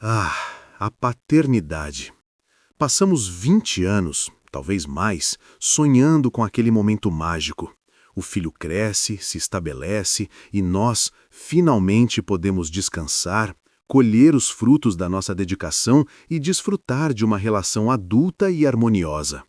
Ah, a paternidade. Passamos 20 anos, talvez mais, sonhando com aquele momento mágico. O filho cresce, se estabelece e nós, finalmente, podemos descansar, colher os frutos da nossa dedicação e desfrutar de uma relação adulta e harmoniosa.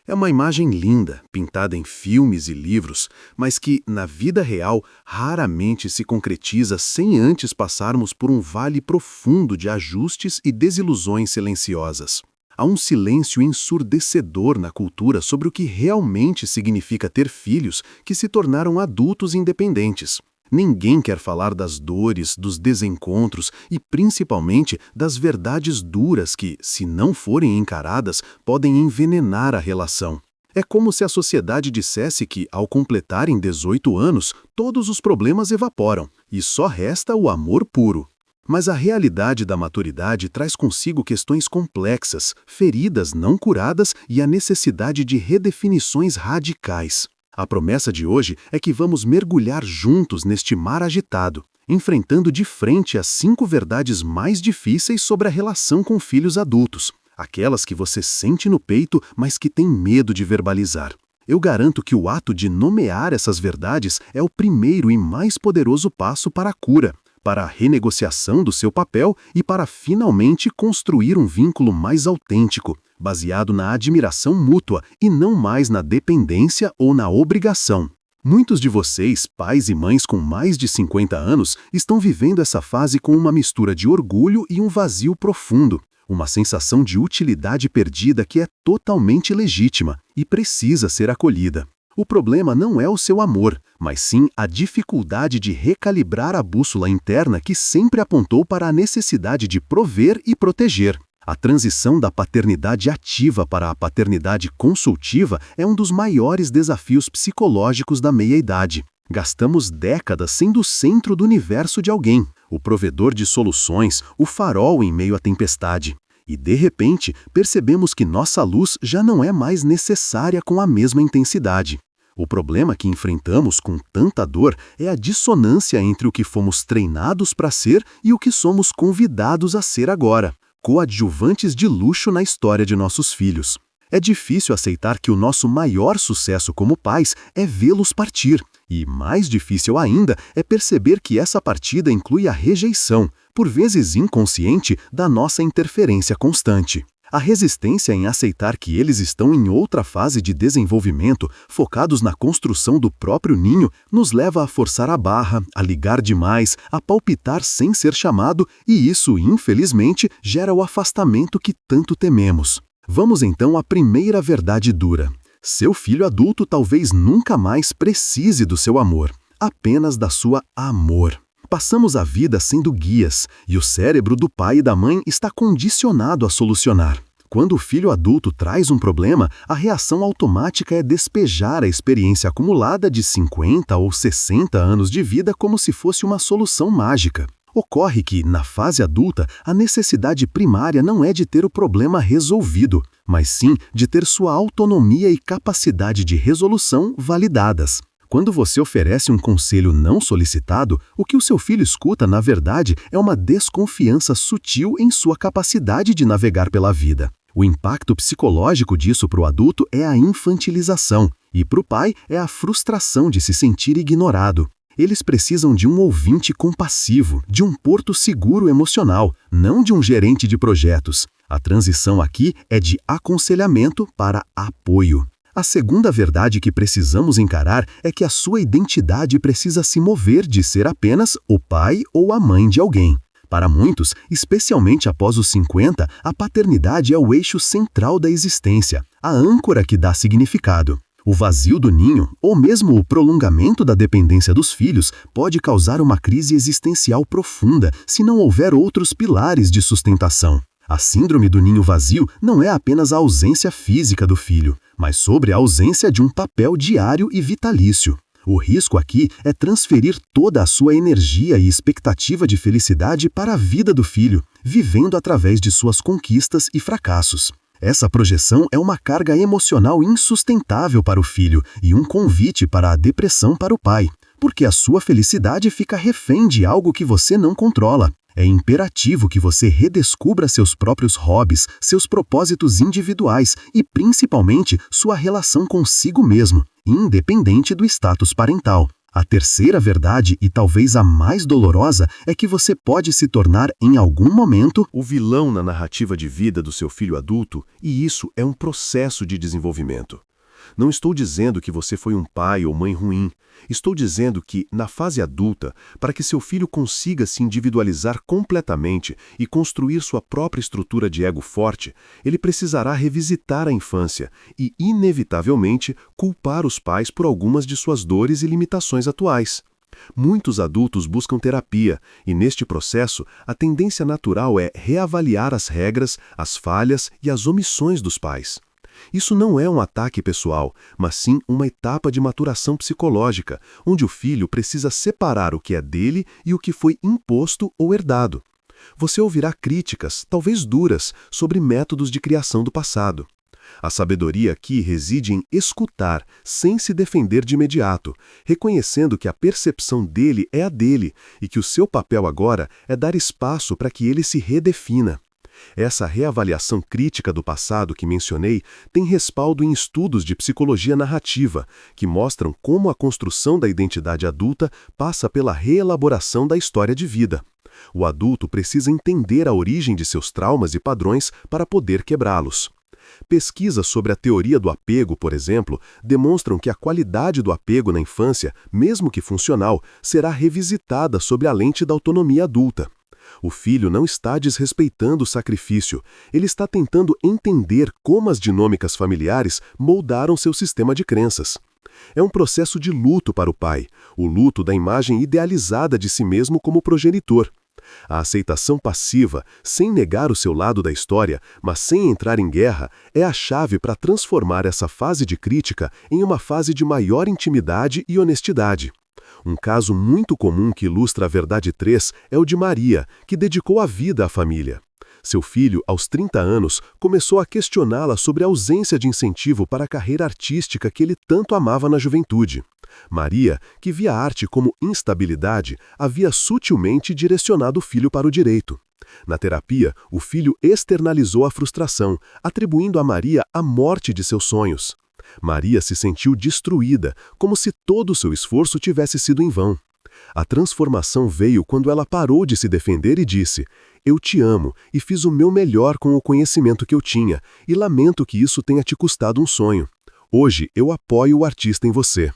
É uma imagem linda, pintada em filmes e livros, mas que, na vida real, raramente se concretiza sem antes passarmos por um vale profundo de ajustes e desilusões silenciosas. Há um silêncio ensurdecedor na cultura sobre o que realmente significa ter filhos que se tornaram adultos independentes. Ninguém quer falar das dores, dos desencontros e, principalmente, das verdades duras que, se não forem encaradas, podem envenenar a relação. É como se a sociedade dissesse que, ao completarem 18 anos, todos os problemas evaporam e só resta o amor puro. Mas a realidade da maturidade traz consigo questões complexas, feridas não curadas e a necessidade de redefinições radicais. A promessa de hoje é que vamos mergulhar juntos neste mar agitado, enfrentando de frente as 5 verdades mais difíceis sobre a relação com filhos adultos, aquelas que você sente no peito, mas que tem medo de verbalizar. Eu garanto que o ato de nomear essas verdades é o primeiro e mais poderoso passo para a cura, para a renegociação do seu papel e para finalmente construir um vínculo mais autêntico, baseado na admiração mútua e não mais na dependência ou na obrigação. Muitos de vocês, pais e mães com mais de 50 anos, estão vivendo essa fase com uma mistura de orgulho e um vazio profundo, uma sensação de utilidade perdida que é totalmente legítima e precisa ser acolhida. O problema não é o seu amor, mas sim a dificuldade de recalibrar a bússola interna que sempre apontou para a necessidade de prover e proteger. A transição da paternidade ativa para a paternidade consultiva é um dos maiores desafios psicológicos da meia-idade. Gastamos décadas sendo o centro do universo de alguém, o provedor de soluções, o farol em meio à tempestade. E, de repente, percebemos que nossa luz já não é mais necessária com a mesma intensidade. O problema que enfrentamos com tanta dor é a dissonância entre o que fomos treinados para ser e o que somos convidados a ser agora, coadjuvantes de luxo na história de nossos filhos. É difícil aceitar que o nosso maior sucesso como pais é vê-los partir, e mais difícil ainda é perceber que essa partida inclui a rejeição, por vezes inconsciente, da nossa interferência constante. A resistência em aceitar que eles estão em outra fase de desenvolvimento, focados na construção do próprio ninho, nos leva a forçar a barra, a ligar demais, a palpitar sem ser chamado, e isso, infelizmente, gera o afastamento que tanto tememos. Vamos então à primeira verdade dura. Seu filho adulto talvez nunca mais precise do seu amor, apenas da sua amor. Passamos a vida sendo guias, e o cérebro do pai e da mãe está condicionado a solucionar. Quando o filho adulto traz um problema, a reação automática é despejar a experiência acumulada de 50 ou 60 anos de vida como se fosse uma solução mágica. Ocorre que, na fase adulta, a necessidade primária não é de ter o problema resolvido, mas sim de ter sua autonomia e capacidade de resolução validadas. Quando você oferece um conselho não solicitado, o que o seu filho escuta, na verdade, é uma desconfiança sutil em sua capacidade de navegar pela vida. O impacto psicológico disso para o adulto é a infantilização, e para o pai é a frustração de se sentir ignorado. Eles precisam de um ouvinte compassivo, de um porto seguro emocional, não de um gerente de projetos. A transição aqui é de aconselhamento para apoio. A segunda verdade que precisamos encarar é que a sua identidade precisa se mover de ser apenas o pai ou a mãe de alguém. Para muitos, especialmente após os 50, a paternidade é o eixo central da existência, a âncora que dá significado. O vazio do ninho, ou mesmo o prolongamento da dependência dos filhos, pode causar uma crise existencial profunda se não houver outros pilares de sustentação. A síndrome do ninho vazio não é apenas a ausência física do filho, mas sobre a ausência de um papel diário e vitalício. O risco aqui é transferir toda a sua energia e expectativa de felicidade para a vida do filho, vivendo através de suas conquistas e fracassos. Essa projeção é uma carga emocional insustentável para o filho e um convite para a depressão para o pai, porque a sua felicidade fica refém de algo que você não controla. É imperativo que você redescubra seus próprios hobbies, seus propósitos individuais e, principalmente, sua relação consigo mesmo, independente do status parental. A terceira verdade, e talvez a mais dolorosa, é que você pode se tornar, em algum momento, o vilão na narrativa de vida do seu filho adulto, e isso é um processo de desenvolvimento. Não estou dizendo que você foi um pai ou mãe ruim. Estou dizendo que, na fase adulta, para que seu filho consiga se individualizar completamente e construir sua própria estrutura de ego forte, ele precisará revisitar a infância e, inevitavelmente, culpar os pais por algumas de suas dores e limitações atuais. Muitos adultos buscam terapia e, neste processo, a tendência natural é reavaliar as regras, as falhas e as omissões dos pais. Isso não é um ataque pessoal, mas sim uma etapa de maturação psicológica, onde o filho precisa separar o que é dele e o que foi imposto ou herdado. Você ouvirá críticas, talvez duras, sobre métodos de criação do passado. A sabedoria aqui reside em escutar, sem se defender de imediato, reconhecendo que a percepção dele é a dele e que o seu papel agora é dar espaço para que ele se redefina. Essa reavaliação crítica do passado que mencionei tem respaldo em estudos de psicologia narrativa, que mostram como a construção da identidade adulta passa pela reelaboração da história de vida. O adulto precisa entender a origem de seus traumas e padrões para poder quebrá-los. Pesquisas sobre a teoria do apego, por exemplo, demonstram que a qualidade do apego na infância, mesmo que funcional, será revisitada sob a lente da autonomia adulta. O filho não está desrespeitando o sacrifício, ele está tentando entender como as dinâmicas familiares moldaram seu sistema de crenças. É um processo de luto para o pai, o luto da imagem idealizada de si mesmo como progenitor. A aceitação passiva, sem negar o seu lado da história, mas sem entrar em guerra, é a chave para transformar essa fase de crítica em uma fase de maior intimidade e honestidade. Um caso muito comum que ilustra a verdade 3 é o de Maria, que dedicou a vida à família. Seu filho, aos 30 anos, começou a questioná-la sobre a ausência de incentivo para a carreira artística que ele tanto amava na juventude. Maria, que via a arte como instabilidade, havia sutilmente direcionado o filho para o direito. Na terapia, o filho externalizou a frustração, atribuindo a Maria a morte de seus sonhos. Maria se sentiu destruída, como se todo o seu esforço tivesse sido em vão. A transformação veio quando ela parou de se defender e disse: "Eu te amo e fiz o meu melhor com o conhecimento que eu tinha, e lamento que isso tenha te custado um sonho. Hoje eu apoio o artista em você."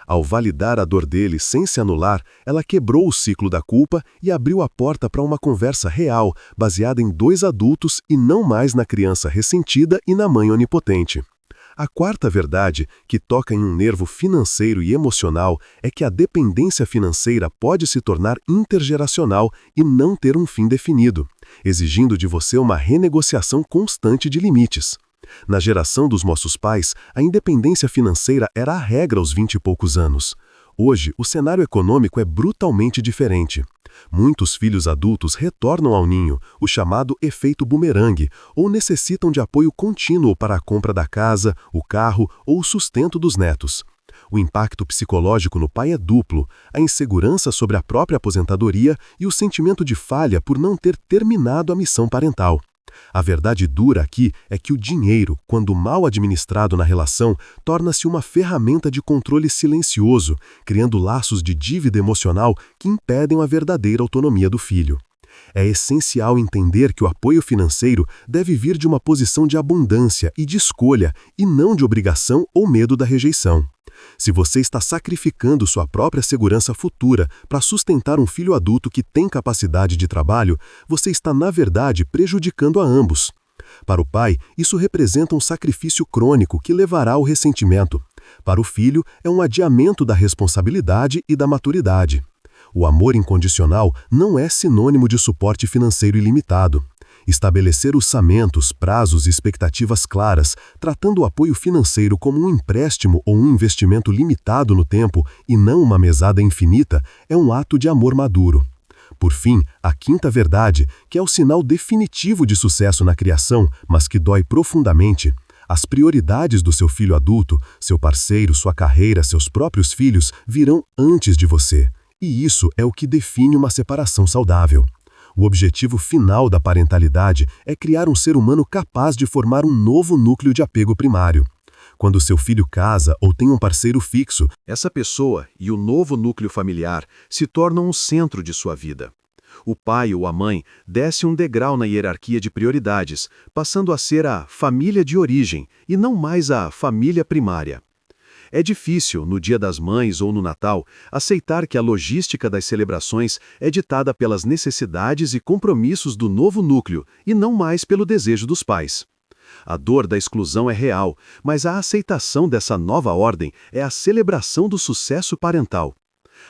Ao validar a dor dele sem se anular, ela quebrou o ciclo da culpa e abriu a porta para uma conversa real, baseada em 2 adultos e não mais na criança ressentida e na mãe onipotente. A quarta verdade, que toca em um nervo financeiro e emocional, é que a dependência financeira pode se tornar intergeracional e não ter um fim definido, exigindo de você uma renegociação constante de limites. Na geração dos nossos pais, a independência financeira era a regra aos 20 e poucos anos. Hoje, o cenário econômico é brutalmente diferente. Muitos filhos adultos retornam ao ninho, o chamado efeito bumerangue, ou necessitam de apoio contínuo para a compra da casa, o carro ou o sustento dos netos. O impacto psicológico no pai é duplo: a insegurança sobre a própria aposentadoria e o sentimento de falha por não ter terminado a missão parental. A verdade dura aqui é que o dinheiro, quando mal administrado na relação, torna-se uma ferramenta de controle silencioso, criando laços de dívida emocional que impedem a verdadeira autonomia do filho. É essencial entender que o apoio financeiro deve vir de uma posição de abundância e de escolha, e não de obrigação ou medo da rejeição. Se você está sacrificando sua própria segurança futura para sustentar um filho adulto que tem capacidade de trabalho, você está, na verdade, prejudicando a ambos. Para o pai, isso representa um sacrifício crônico que levará ao ressentimento. Para o filho, é um adiamento da responsabilidade e da maturidade. O amor incondicional não é sinônimo de suporte financeiro ilimitado. Estabelecer orçamentos, prazos e expectativas claras, tratando o apoio financeiro como um empréstimo ou um investimento limitado no tempo e não uma mesada infinita, é um ato de amor maduro. Por fim, a quinta verdade, que é o sinal definitivo de sucesso na criação, mas que dói profundamente: as prioridades do seu filho adulto, seu parceiro, sua carreira, seus próprios filhos, virão antes de você. E isso é o que define uma separação saudável. O objetivo final da parentalidade é criar um ser humano capaz de formar um novo núcleo de apego primário. Quando seu filho casa ou tem um parceiro fixo, essa pessoa e o novo núcleo familiar se tornam o centro de sua vida. O pai ou a mãe desce um degrau na hierarquia de prioridades, passando a ser a família de origem e não mais a família primária. É difícil, no Dia das Mães ou no Natal, aceitar que a logística das celebrações é ditada pelas necessidades e compromissos do novo núcleo e não mais pelo desejo dos pais. A dor da exclusão é real, mas a aceitação dessa nova ordem é a celebração do sucesso parental.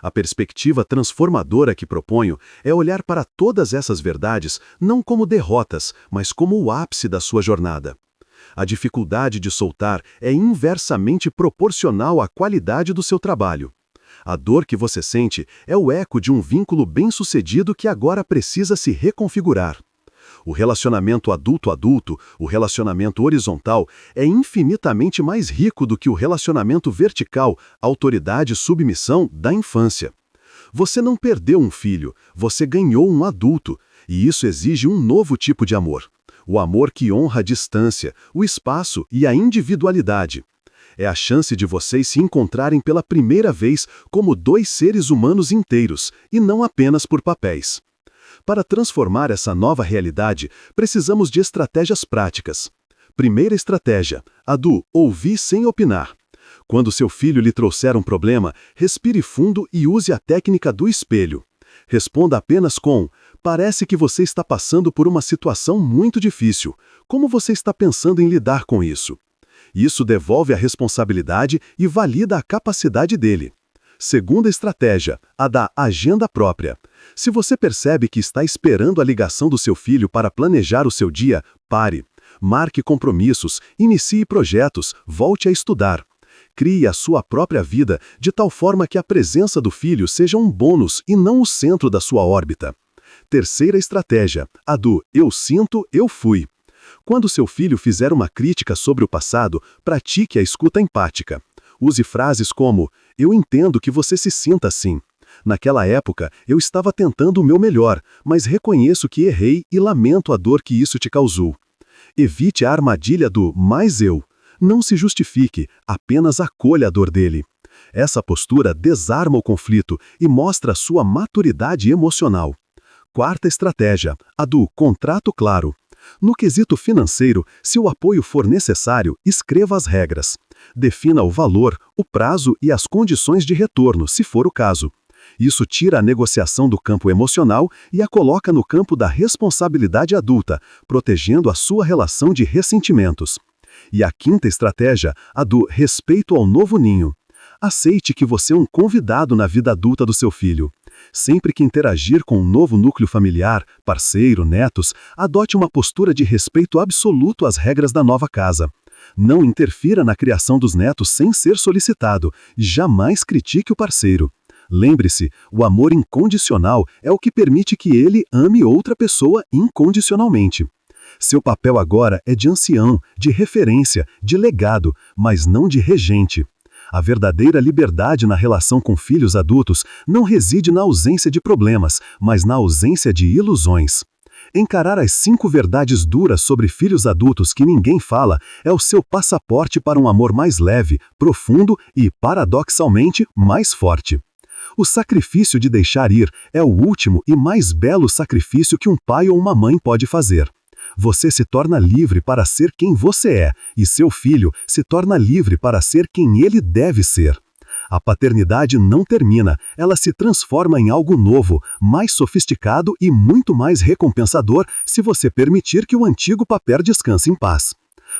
A perspectiva transformadora que proponho é olhar para todas essas verdades não como derrotas, mas como o ápice da sua jornada. A dificuldade de soltar é inversamente proporcional à qualidade do seu trabalho. A dor que você sente é o eco de um vínculo bem-sucedido que agora precisa se reconfigurar. O relacionamento adulto-adulto, o relacionamento horizontal, é infinitamente mais rico do que o relacionamento vertical, autoridade-submissão da infância. Você não perdeu um filho, você ganhou um adulto, e isso exige um novo tipo de amor. O amor que honra a distância, o espaço e a individualidade. É a chance de vocês se encontrarem pela primeira vez como dois seres humanos inteiros, e não apenas por papéis. Para transformar essa nova realidade, precisamos de estratégias práticas. Primeira estratégia, a do ouvir sem opinar. Quando seu filho lhe trouxer um problema, respire fundo e use a técnica do espelho. Responda apenas com: parece que você está passando por uma situação muito difícil. Como você está pensando em lidar com isso? Isso devolve a responsabilidade e valida a capacidade dele. Segunda estratégia, a da agenda própria. Se você percebe que está esperando a ligação do seu filho para planejar o seu dia, pare. Marque compromissos, inicie projetos, volte a estudar. Crie a sua própria vida de tal forma que a presença do filho seja um bônus e não o centro da sua órbita. Terceira estratégia, a do eu sinto, eu fui. Quando seu filho fizer uma crítica sobre o passado, pratique a escuta empática. Use frases como: eu entendo que você se sinta assim. Naquela época, eu estava tentando o meu melhor, mas reconheço que errei e lamento a dor que isso te causou. Evite a armadilha do mais eu. Não se justifique, apenas acolha a dor dele. Essa postura desarma o conflito e mostra sua maturidade emocional. Quarta estratégia, a do contrato claro. No quesito financeiro, se o apoio for necessário, escreva as regras. Defina o valor, o prazo e as condições de retorno, se for o caso. Isso tira a negociação do campo emocional e a coloca no campo da responsabilidade adulta, protegendo a sua relação de ressentimentos. E a quinta estratégia, a do respeito ao novo ninho. Aceite que você é um convidado na vida adulta do seu filho. Sempre que interagir com um novo núcleo familiar, parceiro, netos, adote uma postura de respeito absoluto às regras da nova casa. Não interfira na criação dos netos sem ser solicitado e jamais critique o parceiro. Lembre-se, o amor incondicional é o que permite que ele ame outra pessoa incondicionalmente. Seu papel agora é de ancião, de referência, de legado, mas não de regente. A verdadeira liberdade na relação com filhos adultos não reside na ausência de problemas, mas na ausência de ilusões. Encarar as 5 verdades duras sobre filhos adultos que ninguém fala é o seu passaporte para um amor mais leve, profundo e, paradoxalmente, mais forte. O sacrifício de deixar ir é o último e mais belo sacrifício que um pai ou uma mãe pode fazer. Você se torna livre para ser quem você é, e seu filho se torna livre para ser quem ele deve ser. A paternidade não termina, ela se transforma em algo novo, mais sofisticado e muito mais recompensador se você permitir que o antigo papel descanse em paz.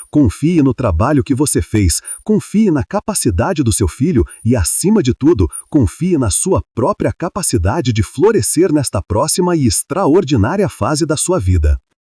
Confie no trabalho que você fez, confie na capacidade do seu filho e, acima de tudo, confie na sua própria capacidade de florescer nesta próxima e extraordinária fase da sua vida.